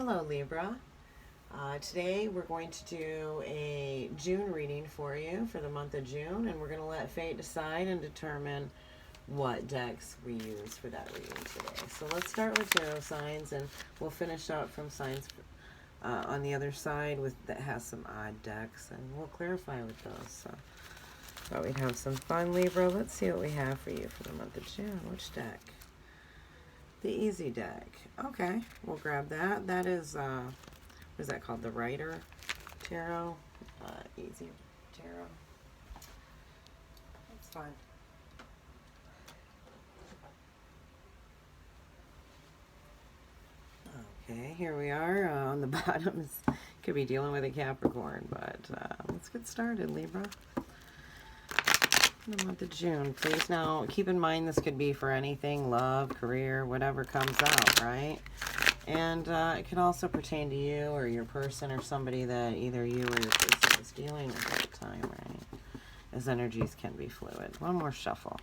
Hello Libra. Today we're going to do a June reading for you for the month of June, and we're going to let fate decide and determine what decks we use for that reading today. So let's start with tarot signs, and we'll finish up from signs on the other side with that has some odd decks, and we'll clarify with those. So thought we'd have some fun, Libra. Let's see what we have for you for the month of June. Which deck? The easy deck. Okay, we'll grab that. That is, what is that called? The Writer Tarot. Easy Tarot. That's fine. Okay, here we are. On the bottom, could be dealing with a Capricorn, but let's get started, Libra. The month of June, please. Now, keep in mind this could be for anything, love, career, whatever comes out, right? And it can also pertain to you or your person or somebody that either you or your person is dealing with at the time, right? As energies can be fluid. One more shuffle.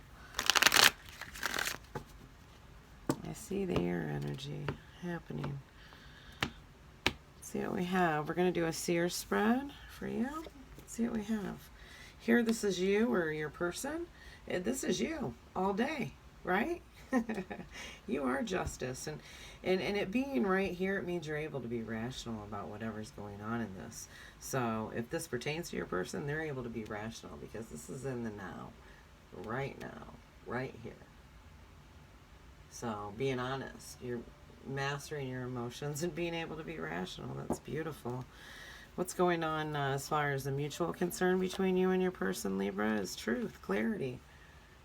I see the air energy happening. Let's see what we have. We're going to do a seer spread for you. Let's see what we have. Here, this is you or your person. This is you all day, right? You are justice. And it being right here, it means you're able to be rational about whatever's going on in this. So if this pertains to your person, they're able to be rational because this is in the now, right here. So being honest, you're mastering your emotions and being able to be rational. That's beautiful. What's going on as far as the mutual concern between you and your person, Libra, is truth, clarity.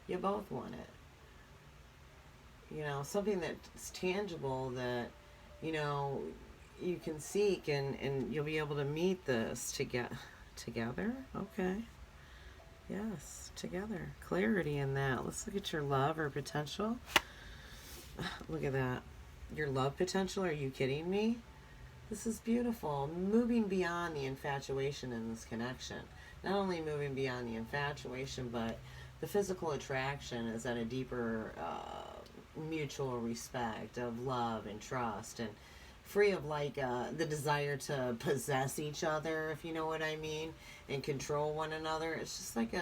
You both want it. You know, something that's tangible that, you know, you can seek and you'll be able to meet this together. Okay. Yes, together. Clarity in that. Let's look at your love or potential. Look at that. Your love potential? Are you kidding me? This is beautiful. Moving beyond the infatuation in this connection. Not only moving beyond the infatuation, but the physical attraction is at a deeper mutual respect of love and trust, and free of like the desire to possess each other, if you know what I mean, and control one another. It's just like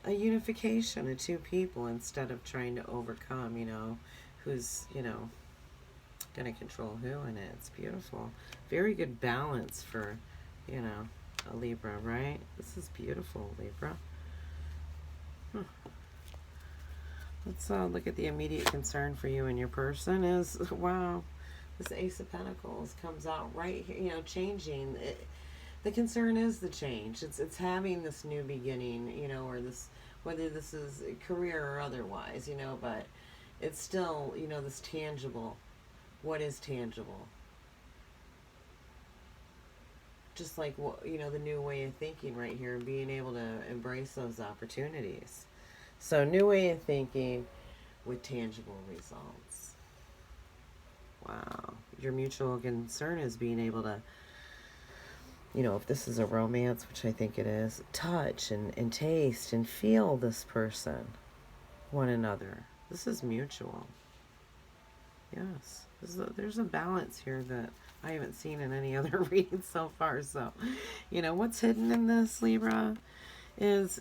a unification of two people instead of trying to overcome, you know, who's, you know, going to control who in it. It's beautiful. Very good balance for, you know, a Libra, right? This is beautiful, Libra. Let's look at the immediate concern for you and your person is, wow, this Ace of Pentacles comes out right here, you know, changing. The concern is the change. It's having this new beginning, you know, or this, whether this is a career or otherwise, you know, but it's still, you know, this tangible. What is tangible? Just like, you know, the new way of thinking right here, and being able to embrace those opportunities. So new way of thinking with tangible results. Wow. Your mutual concern is being able to, you know, if this is a romance, which I think it is, touch and taste and feel this person, one another. This is mutual. Yes. There's a balance here that I haven't seen in any other reading so far. So, you know, what's hidden in this, Libra, is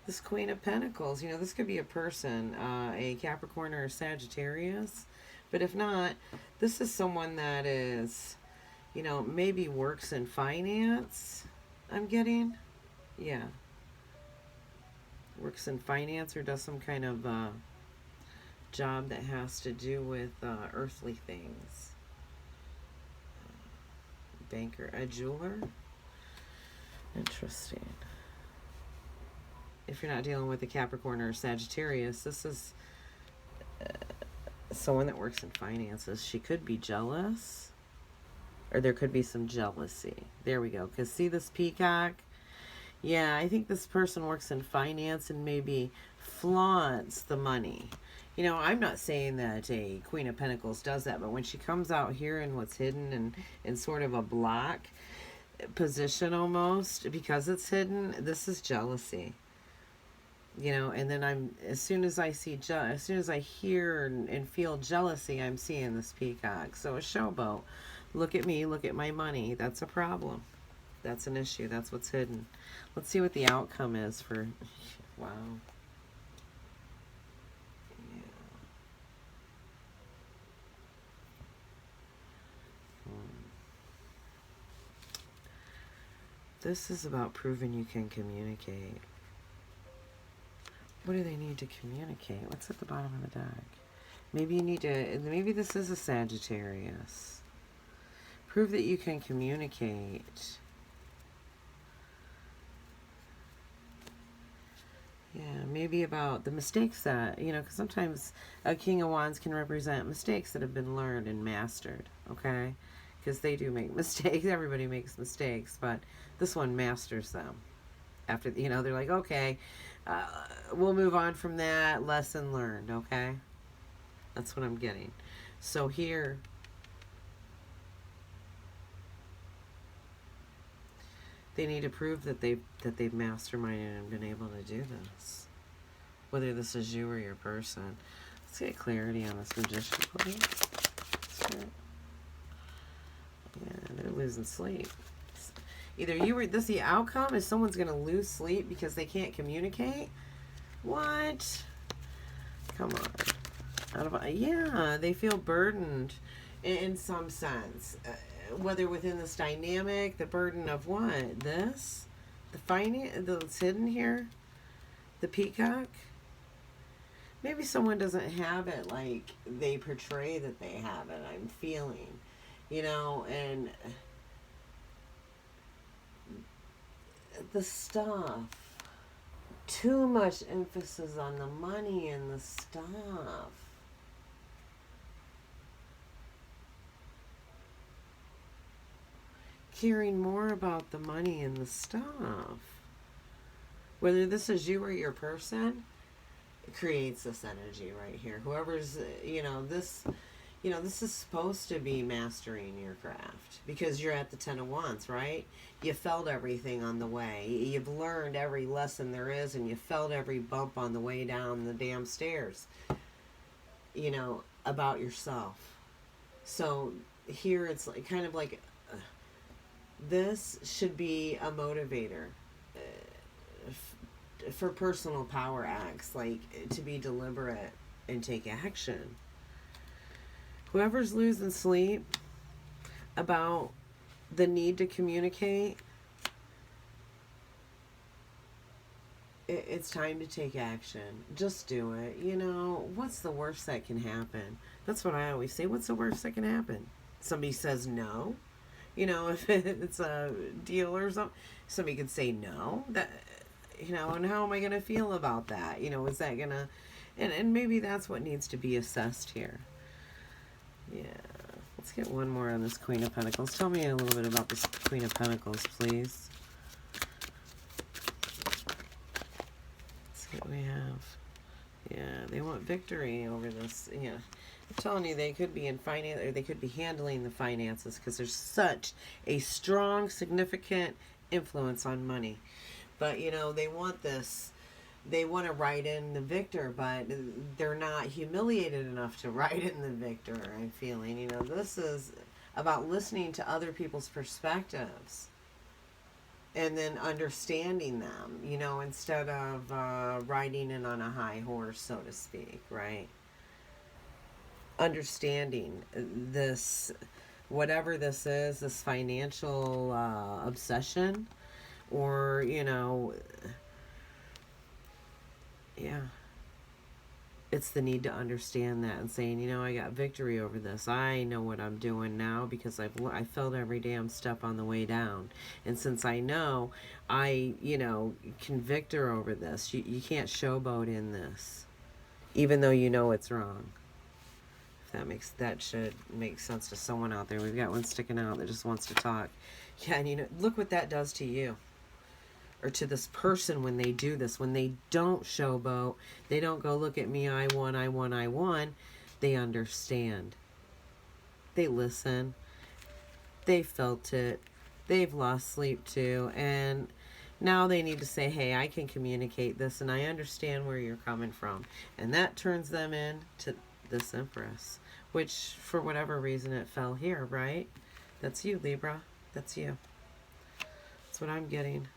this Queen of Pentacles. You know, this could be a person, a Capricorn or a Sagittarius. But if not, this is someone that is, you know, maybe works in finance, I'm getting. Yeah. Works in finance or does some kind of job that has to do with earthly things. Banker, a jeweler. Interesting. If you're not dealing with a Capricorn or a Sagittarius, this is someone that works in finances. She could be jealous, or there could be some jealousy. There we go. Because see this peacock? Yeah, I think this person works in finance and maybe flaunts the money. You know, I'm not saying that a Queen of Pentacles does that, but when she comes out here in what's hidden and in sort of a block position almost, because it's hidden, this is jealousy. You know, and then as soon as I hear and feel jealousy, I'm seeing this peacock. So a showboat. Look at me, look at my money. That's a problem. That's an issue. That's what's hidden. Let's see what the outcome is for, wow. Yeah. This is about proving you can communicate. What do they need to communicate? What's at the bottom of the deck? Maybe you need to, maybe this is a Sagittarius. Prove that you can communicate. Yeah, maybe about the mistakes that, you know, because sometimes a King of Wands can represent mistakes that have been learned and mastered, okay? Because they do make mistakes. Everybody makes mistakes, but this one masters them. After, you know, they're like, okay, we'll move on from that. Lesson learned, okay? That's what I'm getting. So here, they need to prove that they've masterminded and been able to do this. Whether this is you or your person. Let's get clarity on this Magician, please. Yeah, they're losing sleep. Either you or this, the outcome is someone's going to lose sleep because they can't communicate. What? Come on. Yeah, they feel burdened in some sense. Whether within this dynamic, the burden of what? This? The finance that's hidden here? The peacock? Maybe someone doesn't have it like they portray that they have it. I'm feeling, you know, and the stuff. Too much emphasis on the money and the stuff. Caring more about the money and the stuff. Whether this is you or your person, it creates this energy right here. Whoever's, this is supposed to be mastering your craft because you're at the 10 of Wands, right? You felt everything on the way. You've learned every lesson there is, and you felt every bump on the way down the damn stairs, about yourself. So here it's like, kind of like, this should be a motivator for personal power acts, like to be deliberate and take action. Whoever's losing sleep about the need to communicate, it's time to take action. Just do it. What's the worst that can happen? That's what I always say. What's the worst that can happen? Somebody says no. If it's a deal or something, somebody could say no. That, and how am I going to feel about that? Is that going to... And maybe that's what needs to be assessed here. Yeah. Let's get one more on this Queen of Pentacles. Tell me a little bit about this Queen of Pentacles, please. Let's see what we have. Yeah, they want victory over this. Yeah. I'm telling you, they could be in finance, or they could be handling the finances because there's such a strong, significant influence on money. But, they want this. They want to write in the victor, but they're not humiliated enough to write in the victor, I'm feeling. This is about listening to other people's perspectives and then understanding them, instead of riding in on a high horse, so to speak, right? Understanding this, whatever this is, this financial obsession, or, yeah, it's the need to understand that and saying, I got victory over this. I know what I'm doing now because I felt every damn step on the way down. And since I know, I, can victor over this. You can't showboat in this, even though it's wrong. If that should make sense to someone out there. We've got one sticking out that just wants to talk. Yeah, and look what that does to you. Or to this person when they do this. When they don't showboat, they don't go, look at me, I won. They understand. They listen. They felt it. They've lost sleep too. And now they need to say, hey, I can communicate this and I understand where you're coming from. And that turns them into this Empress. Which, for whatever reason, it fell here, right? That's you, Libra. That's you. That's what I'm getting.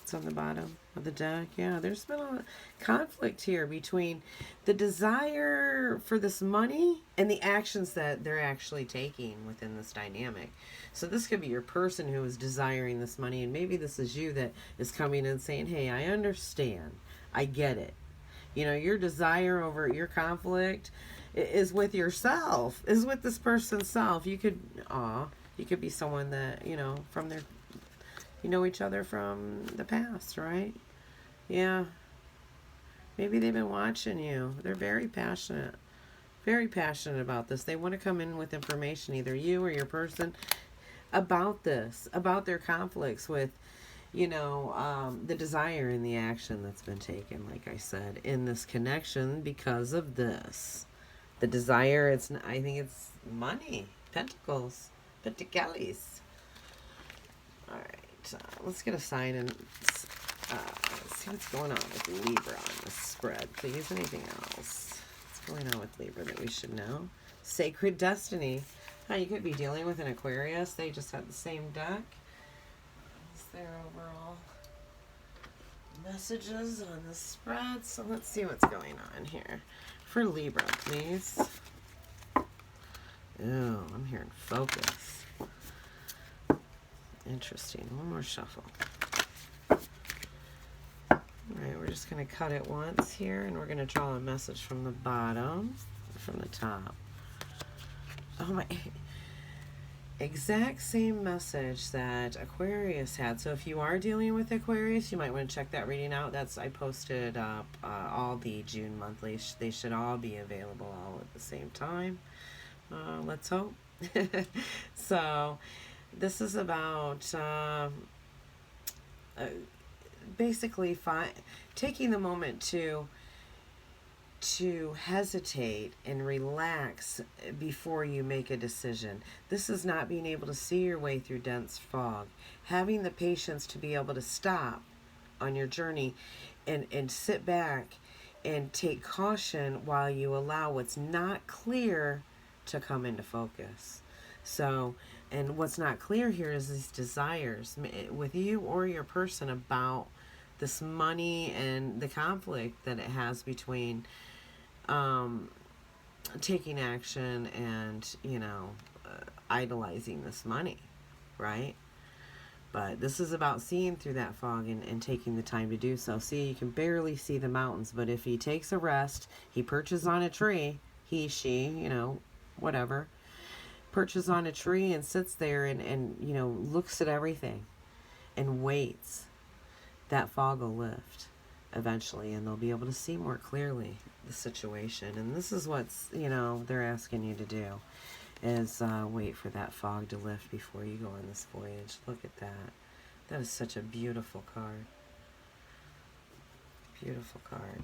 It's on the bottom of the deck. Yeah, there's been a conflict here between the desire for this money and the actions that they're actually taking within this dynamic. So this could be your person who is desiring this money, and maybe this is you that is coming and saying, hey, I understand. I get it. You know, your desire over your conflict is with yourself, is with this person's self. You could be someone that, you know, from their, you know each other from the past, right? Yeah. Maybe they've been watching you. They're very passionate about this. They want to come in with information, either you or your person, about this, about their conflicts with, you know, the desire and the action that's been taken, like I said, in this connection because of this. The desire, I think it's money, pentacles, pentacles. All right. Let's get a sign and let's see what's going on with Libra on this spread, please. Anything else? What's going on with Libra that we should know? Sacred destiny. You could be dealing with an Aquarius. They just had the same deck. What's their overall messages on the spread? So let's see what's going on here for Libra, please. Oh, I'm hearing focus. Interesting. One more shuffle. All right, we're just going to cut it once here, and we're going to draw a message from the bottom, from the top. Oh my, exact same message that Aquarius had. So if you are dealing with Aquarius, you might want to check that reading out. I posted up all the June monthlies. They should all be available all at the same time. Let's hope. So this is about basically taking the moment to hesitate and relax before you make a decision. This is not being able to see your way through dense fog. Having the patience to be able to stop on your journey and sit back and take caution while you allow what's not clear to come into focus. So, and what's not clear here is these desires with you or your person about this money and the conflict that it has between taking action and, you know, idolizing this money, right? But this is about seeing through that fog and taking the time to do so. See, you can barely see the mountains, but if he takes a rest, he perches on a tree, he, she, you know, whatever, perches on a tree and sits there and you know, looks at everything and waits, that fog will lift eventually, and they'll be able to see more clearly the situation. And this is what's, you know, they're asking you to do, is wait for that fog to lift before you go on this voyage. Look at that. That is such a beautiful card. Beautiful card.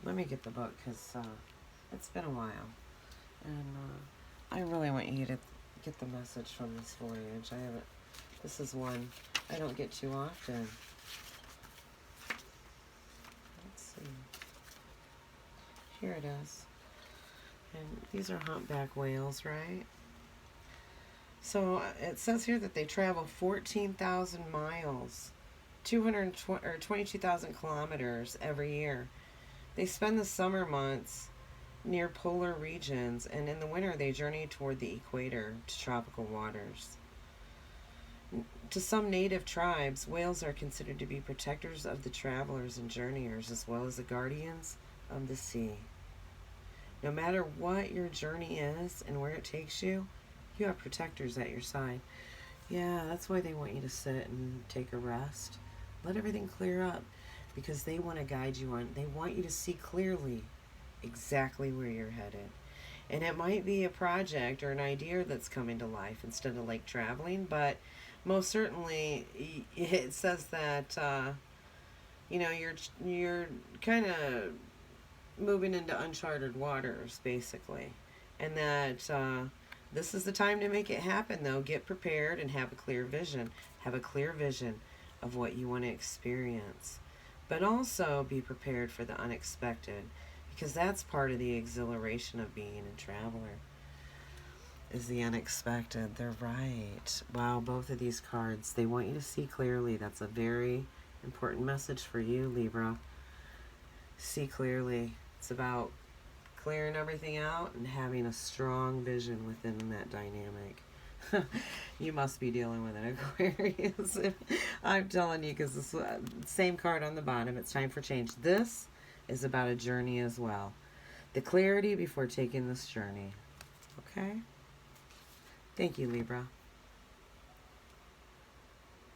Let me get the book, because it's been a while. And I really want you to get the message from this voyage. This is one I don't get too often. Let's see. Here it is. And these are humpback whales, right? So it says here that they travel 14,000 miles, 22,000 kilometers every year. They spend the summer months near polar regions, and in the winter they journey toward the equator to tropical waters. To some native tribes, whales are considered to be protectors of the travelers and journeyers, as well as the guardians of the sea. No matter what your journey is and where it takes you, you have protectors at your side. Yeah, that's why they want you to sit and take a rest. Let everything clear up, because they want to guide you on. They want you to see clearly exactly where you're headed. And it might be a project or an idea that's coming to life instead of like traveling, but most certainly it says that you know, you're kind of moving into uncharted waters, basically, and that this is the time to make it happen. Though, get prepared and have a clear vision. Have a clear vision of what you want to experience, but also be prepared for the unexpected, because that's part of the exhilaration of being a traveler. is the unexpected. They're right. Wow, both of these cards, they want you to see clearly. That's a very important message for you, Libra. See clearly. It's about clearing everything out and having a strong vision within that dynamic. You must be dealing with an Aquarius. I'm telling you, because this same card on the bottom, it's time for change. This is about a journey as well. The clarity before taking this journey. Okay? Thank you, Libra.